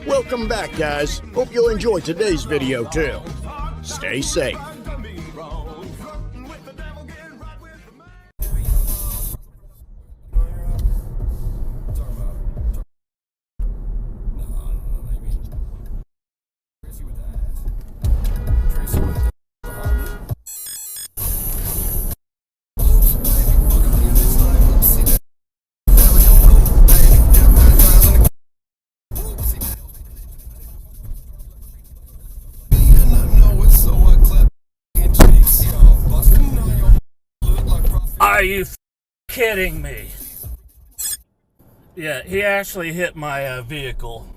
Welcome back, guys. Hope you'll enjoy today's video too. Stay safe. Are you kidding me? Yeah, he actually hit my vehicle.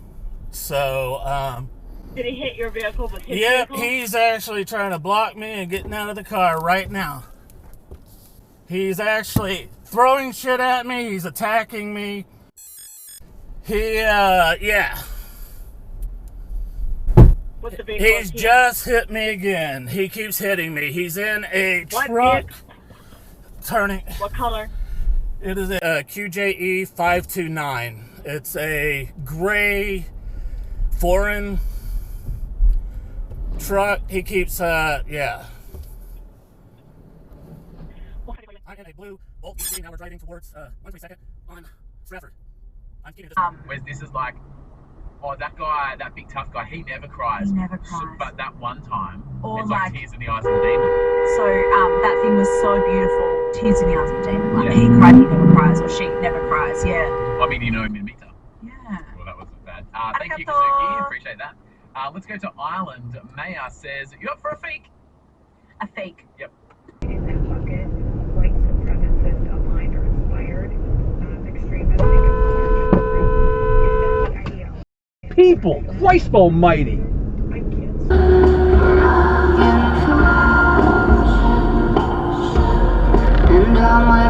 So, Did he hit your vehicle with his yep, vehicle? he's actually trying to block me and getting out of the car right now. He's actually throwing shit at me. He's attacking me. Yeah. What's the vehicle? He's just hit me again. He keeps hitting me. He's in a truck. Turning. What color? It is a QJE 529. It's a gray foreign truck. He keeps, yeah. I'm in a blue Bolt EV. Now we're driving towards 122nd on Stratford. I'm keeping this. Where this is like, oh, that guy, that big tough guy, he never cries. He never cries. So, but that one time, or it's like tears in the eyes of a demon. So that thing was so beautiful. Tears in the eyes of a demon. Like he cried, he never cries, or she never cries. Yeah. I mean, you know him in meter. Yeah. Well, that wasn't bad. Thank you, Kazuki. Appreciate that. Let's go to Ireland. Maya says, you up for a fake? A fake. Yep. In that bucket, white supremacist, aligned or inspired, extremist, is that the idea? People, Christ almighty.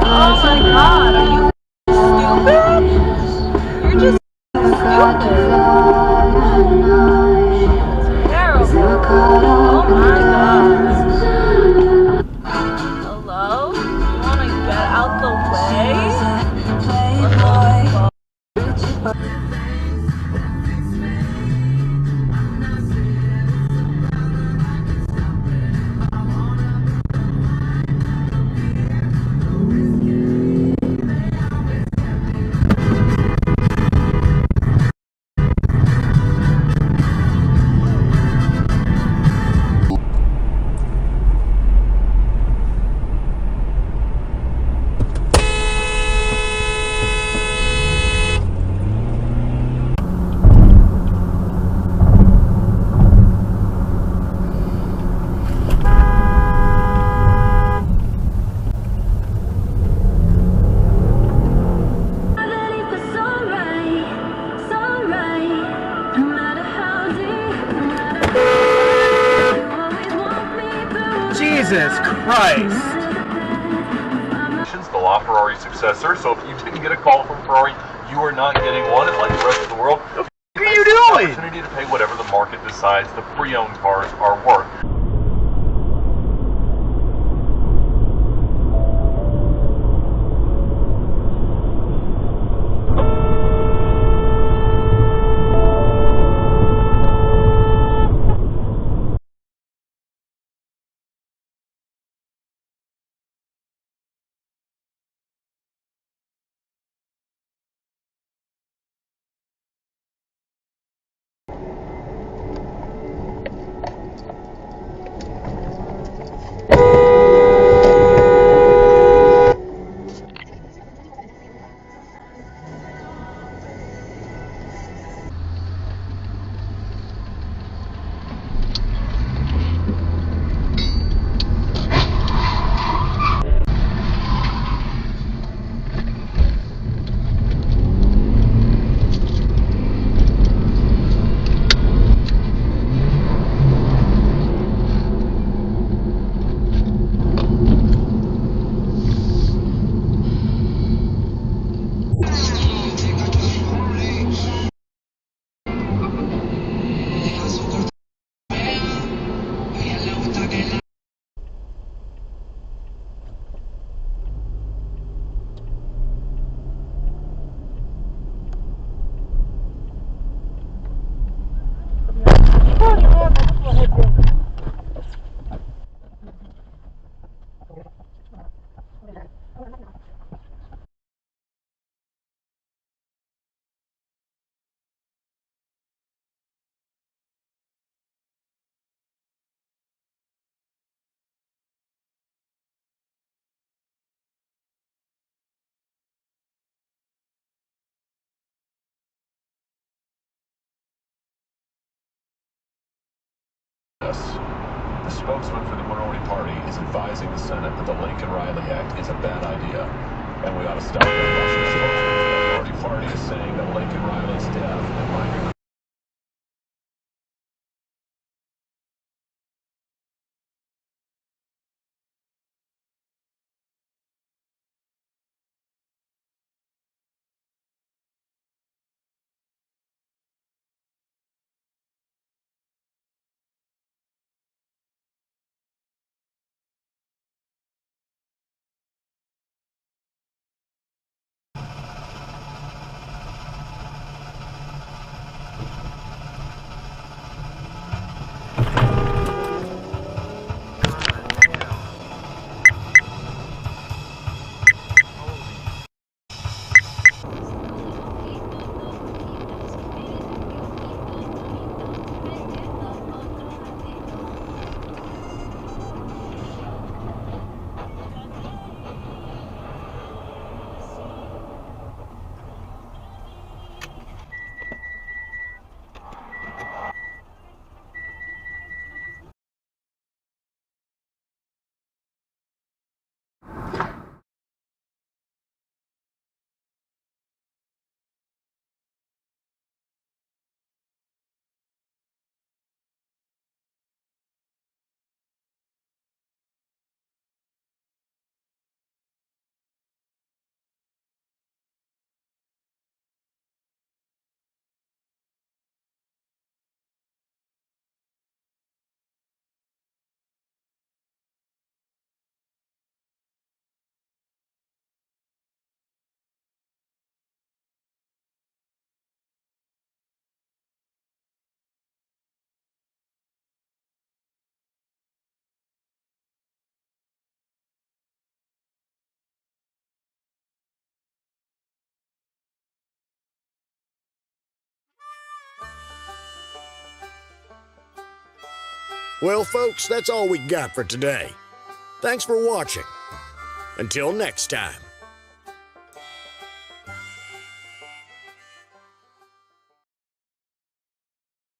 Oh my god, are you stupid? You're just stupid. Terrible. Oh my god. Hello? You wanna get out the way? Jesus Christ! The LaFerrari successor, so if you didn't get a call from Ferrari, you are not getting one. It's like the rest of the world. What are you doing? Opportunity to pay whatever the market decides the pre-owned cars are worth. spokesman for the minority party is advising the Senate that the Lincoln Riley Act is a bad idea, and we ought to stop it. The spokesman for the minority party is saying that Lincoln Riley's death and migrant Well, folks, that's all we got for today. Thanks for watching. Until next time.